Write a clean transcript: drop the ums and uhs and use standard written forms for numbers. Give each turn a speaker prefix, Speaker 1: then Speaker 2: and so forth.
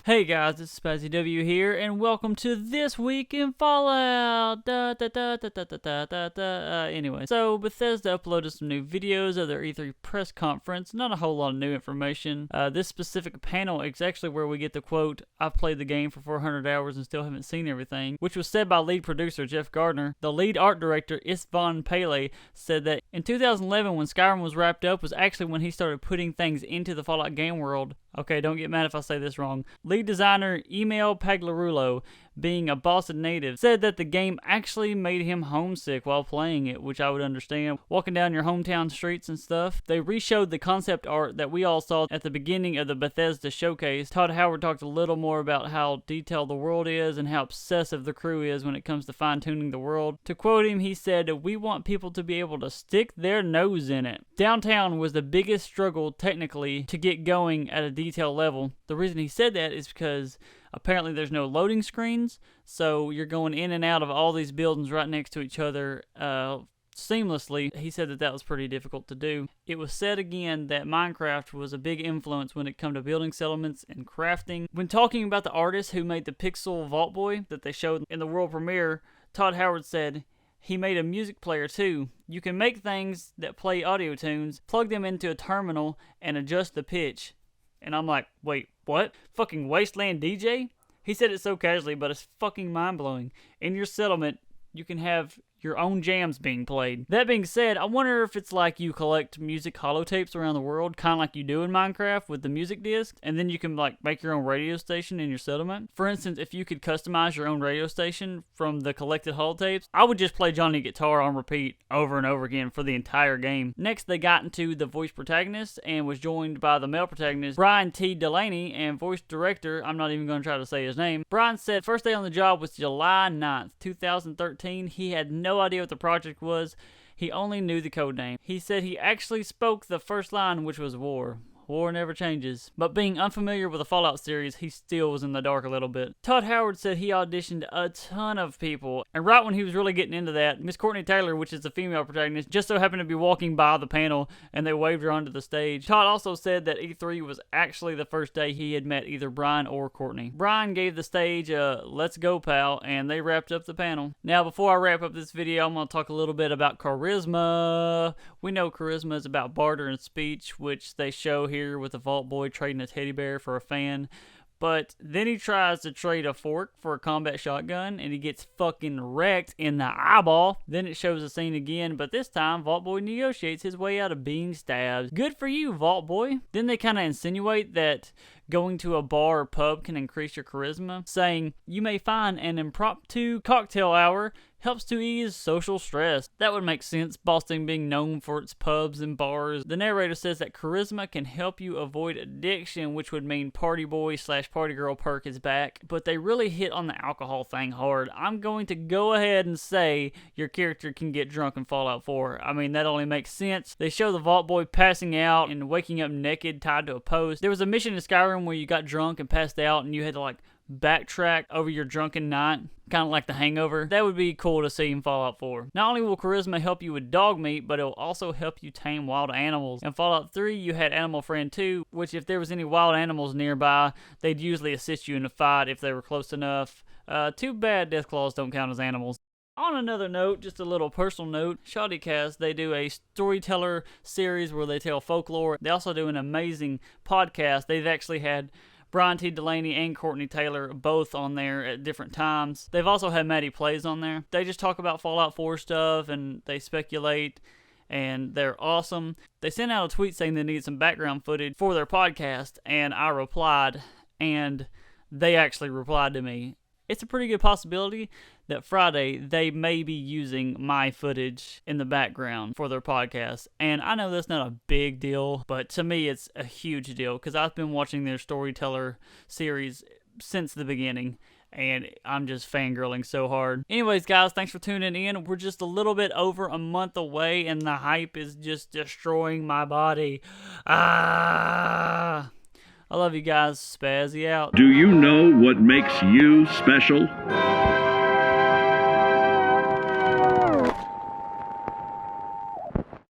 Speaker 1: Hey guys, it's Spazzy W here, and welcome to This Week in Fallout! Anyway, so Bethesda uploaded some new videos of their E3 press conference. Not a whole lot of new information. This specific panel is actually where we get the quote, "I've played the game for 400 hours and still haven't seen everything," which was said by lead producer Jeff Gardner. The lead art director, Istvan Pele, said that in 2011, when Skyrim was wrapped up, was actually when he started putting things into the Fallout game world. Okay, don't get mad if I say this wrong. Lead designer Emil Paglarulo, being a Boston native, said that the game actually made him homesick while playing it, which I would understand. Walking down your hometown streets and stuff. They re-showed the concept art that we all saw at the beginning of the Bethesda showcase. Todd Howard talked a little more about how detailed the world is and how obsessive the crew is when it comes to fine-tuning the world. To quote him, he said, "We want people to be able to stick their nose in it." Downtown was the biggest struggle technically to get going at a detail level. The reason he said that is because apparently there's no loading screens, so you're going in and out of all these buildings right next to each other seamlessly. He said that that was pretty difficult to do. It was said again that Minecraft was a big influence when it came to building settlements and crafting. When talking about the artist who made the Pixel Vault Boy that they showed in the world premiere, Todd Howard said, "He made a music player too. You can make things that play audio tunes, plug them into a terminal, and adjust the pitch." And I'm like, wait, what? Fucking Wasteland DJ? He said it so casually, but it's fucking mind-blowing. In your settlement, you can have your own jams being played. That being said, I wonder if it's like you collect music holotapes around the world, kind of like you do in Minecraft with the music disc, and then you can like make your own radio station in your settlement. For instance, if you could customize your own radio station from the collected holotapes, I would just play Johnny Guitar on repeat over and over again for the entire game. Next, they got into the voice protagonist and was joined by the male protagonist, Brian T. Delaney, and voice director, I'm not even going to try to say his name. Brian said first day on the job was July 9th, 2013. He had no idea what the project was. He only knew the code name. He said he actually spoke the first line, which was war. War never changes. But being unfamiliar with the Fallout series, he still was in the dark a little bit. Todd Howard said he auditioned a ton of people, and right when he was really getting into that, Miss Courtney Taylor, which is the female protagonist, just so happened to be walking by the panel, and they waved her onto the stage. Todd also said that E3 was actually the first day he had met either Brian or Courtney. Brian gave the stage a "let's go pal," and they wrapped up the panel. Now before I wrap up this video, I'm going to talk a little bit about charisma. We know charisma is about barter and speech, which they show here with the Vault Boy trading a teddy bear for a fan. But then he tries to trade a fork for a combat shotgun, and he gets fucking wrecked in the eyeball. Then it shows the scene again, but this time Vault Boy negotiates his way out of being stabbed. Good for you, Vault Boy. Then they kind of insinuate that going to a bar or pub can increase your charisma, saying, "You may find an impromptu cocktail hour helps to ease social stress." That would make sense, Boston being known for its pubs and bars. The narrator says that charisma can help you avoid addiction, which would mean party boy / party girl perk is back. But they really hit on the alcohol thing hard. I'm going to go ahead and say your character can get drunk in Fallout 4. I mean, that only makes sense. They show the Vault Boy passing out and waking up naked, tied to a post. There was a mission in Skyrim where you got drunk and passed out, and you had to like backtrack over your drunken night, kind of like The Hangover. That would be cool to see in Fallout 4. Not only will charisma help you with dog meat, but it'll also help you tame wild animals. In Fallout 3, you had Animal Friend 2, which if there was any wild animals nearby, they'd usually assist you in a fight if they were close enough. Too bad Deathclaws don't count as animals. On another note, just a little personal note, Shoddycast, they do a storyteller series where they tell folklore. They also do an amazing podcast. They've actually had Brian T. Delaney and Courtney Taylor both on there at different times. They've also had Maddie Plays on there. They just talk about Fallout 4 stuff and they speculate, and they're awesome. They sent out a tweet saying they needed some background footage for their podcast, and I replied, and they actually replied to me. It's a pretty good possibility that Friday they may be using my footage in the background for their podcast. And I know that's not a big deal, but to me it's a huge deal because I've been watching their storyteller series since the beginning, and I'm just fangirling so hard. Anyways, guys, thanks for tuning in. We're just a little bit over a month away, and the hype is just destroying my body. I love you guys. Spazzy out.
Speaker 2: Do you know what makes you special?